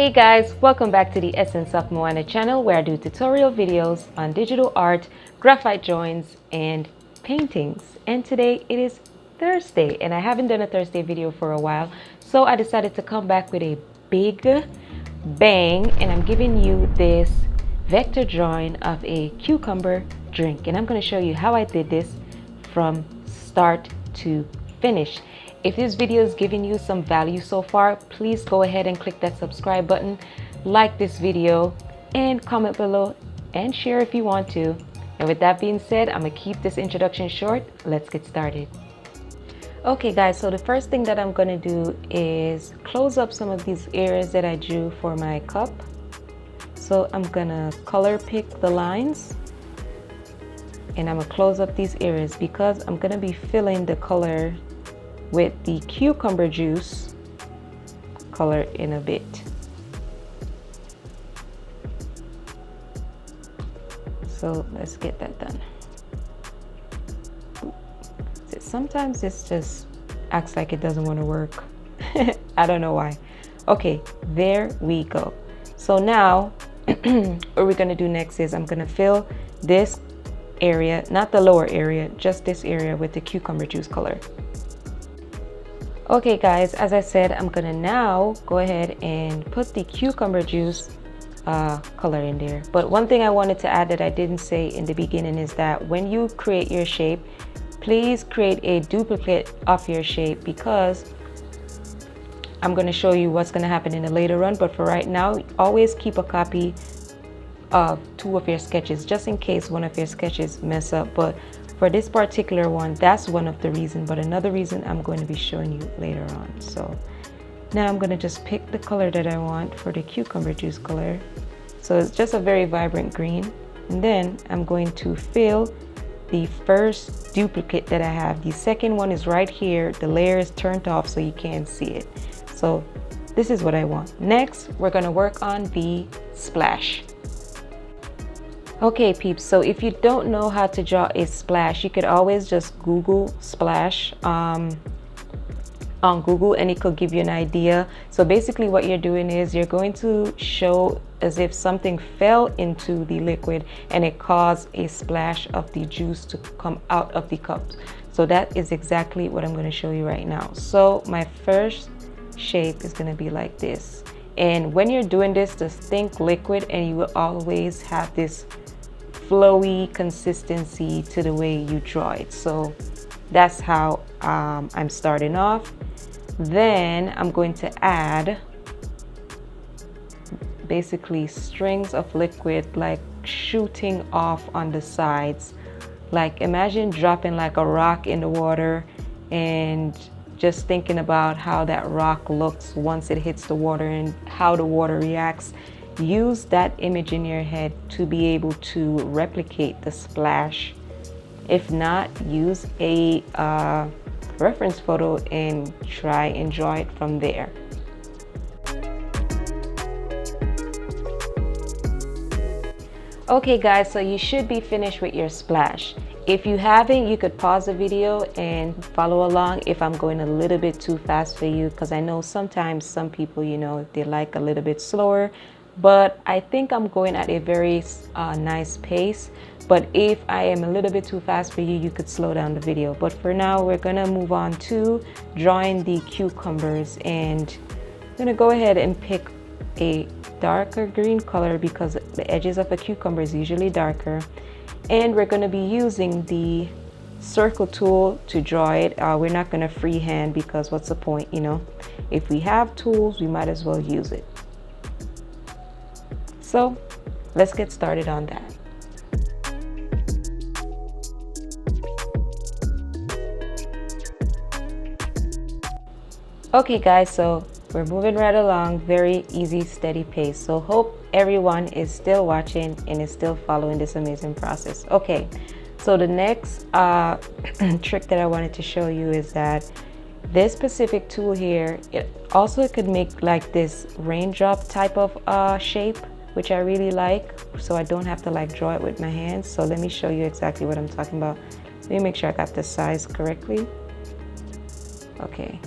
Hey guys, welcome back to the Essence of Mohana channel, where I do tutorial videos on digital art, graphite drawings, and paintings. And today it is Thursday, and I haven't done a Thursday video for a while, so I decided to come back with a big bang, and I'm giving you this vector drawing of a cucumber drink, and I'm going to show you how I did this from start to finish. If this video is giving you some value so far, please go ahead and click that subscribe button, like this video, and comment below and share if you want to. And with that being said, I'm gonna keep this introduction short. Let's get started. Okay guys, so the first thing that I'm gonna do is close up some of these areas that I drew for my cup. So I'm gonna color pick the lines, and I'm gonna close up these areas because I'm gonna be filling the color with the cucumber juice color in a bit. So let's get that done. Sometimes this just acts like it doesn't want to work. I don't know why. Okay, there we go. So now what we're going to do next is I'm going to fill this area, not the lower area, just this area, with the cucumber juice color. Okay guys, as I said, I'm gonna now go ahead and put the cucumber juice color in there. But one thing I wanted to add that I didn't say in the beginning is that when you create your shape, please create a duplicate of your shape, because I'm going to show you what's going to happen in a later run. But for right now, always keep a copy of 2 of your sketches, just in case one of your sketches mess up. But for this particular one, that's one of the reasons, but another reason I'm going to be showing you later on. So now I'm going to just pick the color that I want for the cucumber juice color. So it's just a very vibrant green. And then I'm going to fill the first duplicate that I have. The second one is right here. The layer is turned off so you can't see it. So this is what I want. Next, we're going to work on the splash. Okay peeps, so if you don't know how to draw a splash, you could always just Google splash on Google, and it could give you an idea. So basically what you're doing is you're going to show as if something fell into the liquid and it caused a splash of the juice to come out of the cup. So that is exactly what I'm going to show you right now. So my first shape is going to be like this. And when you're doing this, just think liquid, and you will always have this flowy consistency to the way you draw it. So that's how I'm starting off. Then I'm going to add basically strings of liquid, like shooting off on the sides. Like imagine dropping like a rock in the water and just thinking about how that rock looks once it hits the water and how the water reacts. Use that image in your head to be able to replicate the splash. If not, use a reference photo and try and draw it from there. Okay guys, so you should be finished with your splash. If you haven't, you could pause the video and follow along if I'm going a little bit too fast for you, because I know sometimes some people, you know, they like a little bit slower, but I think I'm going at a very nice pace. But if I am a little bit too fast for you, you could slow down the video. But for now, we're gonna move on to drawing the cucumbers, and I'm gonna go ahead and pick a darker green color because the edges of a cucumber is usually darker. And we're going to be using the circle tool to draw it. We're not going to freehand, because what's the point, you know? If we have tools, we might as well use it. So let's get started on that. Okay guys, so we're moving right along, very easy, steady pace. So hope everyone is still watching and is still following this amazing process. Okay, so the next trick that I wanted to show you is that this specific tool here, it also could make like this raindrop type of shape, which I really like, so I don't have to like draw it with my hands. So let me show you exactly what I'm talking about. Let me make sure I got the size correctly. Okay.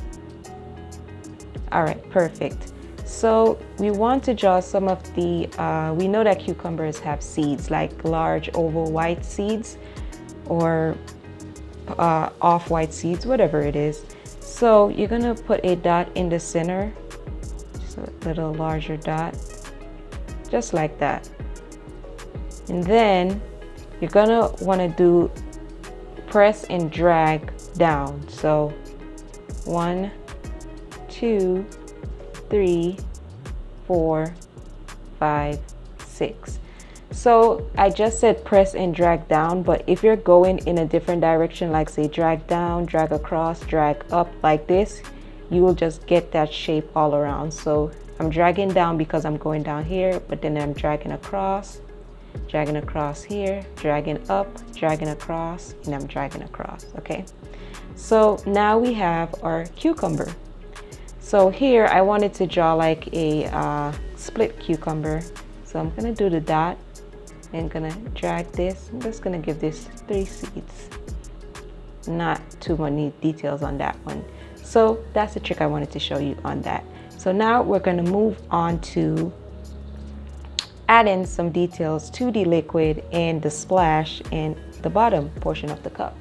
All right, perfect. So we want to draw some of the, we know that cucumbers have seeds, like large oval white seeds or off-white seeds, whatever it is. So you're gonna put a dot in the center, just a little larger dot, just like that. And then you're gonna wanna do press and drag down. So 1, 2, 3, 4, 5, 6. So I just said press and drag down, but if you're going in a different direction, like say drag down, drag across, drag up like this, you will just get that shape all around. So I'm dragging down because I'm going down here, but then I'm dragging across here, dragging up, dragging across, and I'm dragging across. Okay, so now we have our cucumber. So here I wanted to draw like a split cucumber, so I'm gonna do the dot and gonna drag this. I'm just gonna give this 3 seeds, not too many details on that one. So that's the trick I wanted to show you on that. So now we're gonna move on to add in some details to the liquid and the splash in the bottom portion of the cup.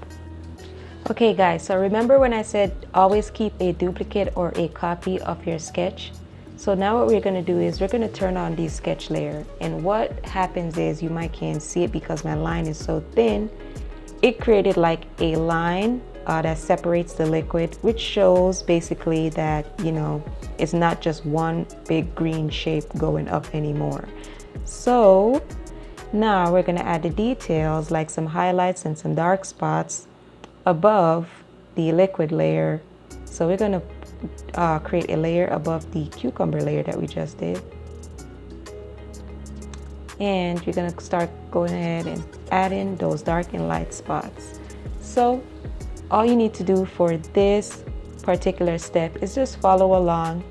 Okay guys, so remember when I said always keep a duplicate or a copy of your sketch? So now what we're going to do is we're going to turn on the sketch layer, and what happens is, you might can't see it because my line is so thin, it created like a line that separates the liquid, which shows basically that, you know, it's not just one big green shape going up anymore. So now we're going to add the details like some highlights and some dark spots above the liquid layer. So we're going to create a layer above the cucumber layer that we just did, and you're going to start going ahead and add in those dark and light spots. So all you need to do for this particular step is just follow along,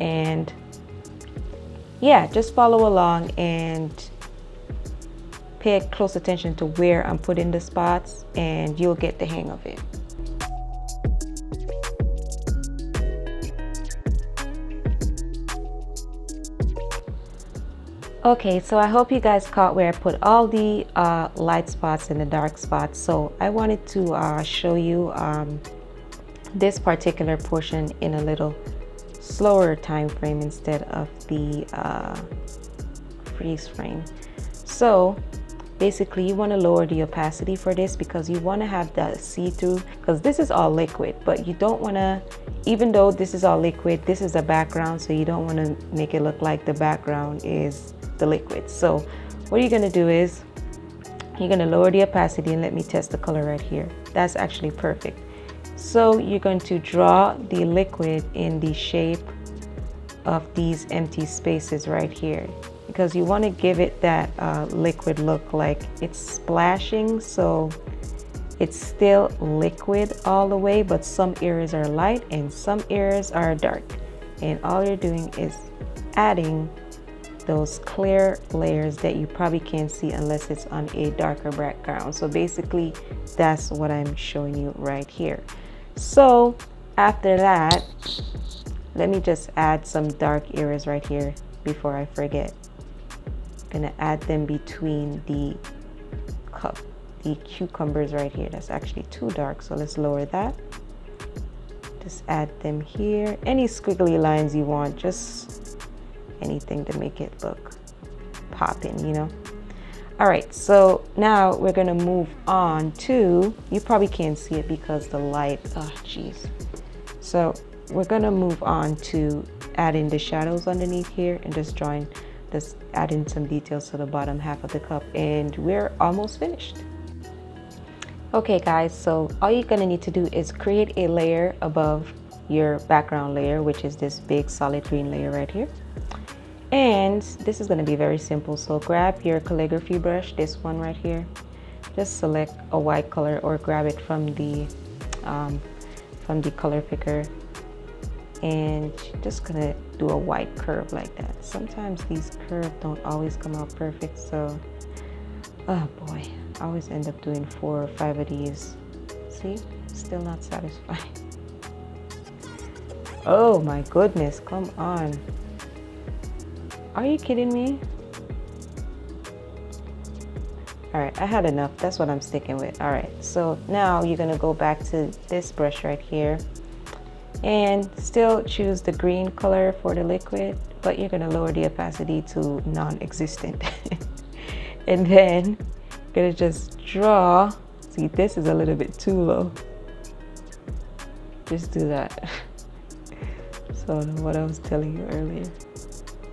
and yeah, just follow along and pay close attention to where I'm putting the spots, and you'll get the hang of it. Okay, so I hope you guys caught where I put all the light spots and the dark spots. So I wanted to show you this particular portion in a little slower time frame instead of the freeze frame. So basically you want to lower the opacity for this because you want to have that see-through, because this is all liquid, but you don't want to, even though this is all liquid, this is a background, so you don't want to make it look like the background is the liquid. So what you're going to do is you're going to lower the opacity, and let me test the color right here. That's actually perfect. So you're going to draw the liquid in the shape of these empty spaces right here, because you want to give it that liquid look, like it's splashing, so it's still liquid all the way, but some areas are light and some areas are dark, and all you're doing is adding those clear layers that you probably can't see unless it's on a darker background. So basically that's what I'm showing you right here. So after that, let me just add some dark areas right here before I forget. I'm gonna add them between the cup, the cucumbers right here. That's actually too dark, so let's lower that. Just add them here. Any squiggly lines you want, just anything to make it look popping, you know. All right, so now we're gonna move on to, you probably can't see it because the light, oh geez. So we're gonna move on to adding the shadows underneath here and just adding some details to the bottom half of the cup, and we're almost finished. Okay guys, so all you're gonna need to do is create a layer above your background layer, which is this big solid green layer right here. And this is going to be very simple. So grab your calligraphy brush, this one right here, just select a white color or grab it from the color picker, and just gonna do a white curve like that. Sometimes these curves don't always come out perfect, so oh boy, I always end up doing 4 or 5 of these. See, still not satisfied. Oh my goodness, come on. Are you kidding me? All right, I had enough. That's what I'm sticking with. All right, so now you're gonna go back to this brush right here and still choose the green color for the liquid, but you're gonna lower the opacity to non-existent. And then you're gonna just draw. See, this is a little bit too low. Just do that. So what I was telling you earlier.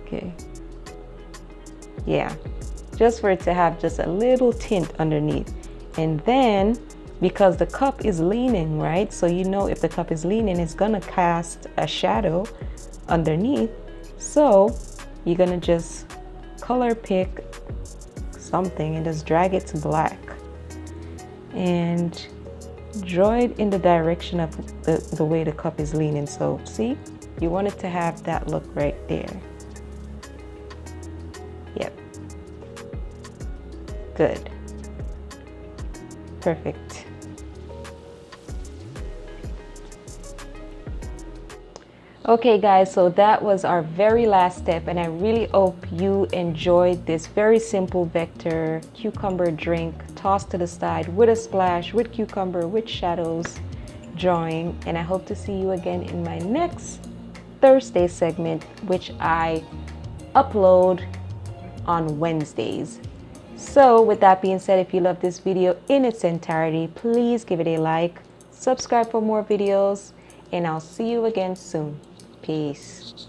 Okay. Yeah, just for it to have just a little tint underneath. And then because the cup is leaning, right? So you know if the cup is leaning, it's gonna cast a shadow underneath. So you're gonna just color pick something and just drag it to black and draw it in the direction of the way the cup is leaning. So see, you want it to have that look right there. Yep. Good. Perfect. Okay guys, so that was our very last step, and I really hope you enjoyed this very simple vector cucumber drink tossed to the side with a splash, with cucumber, with shadows drawing. And I hope to see you again in my next Thursday segment, which I upload on Wednesdays. So with that being said, if you love this video in its entirety, please give it a like, subscribe for more videos, and I'll see you again soon. Peace.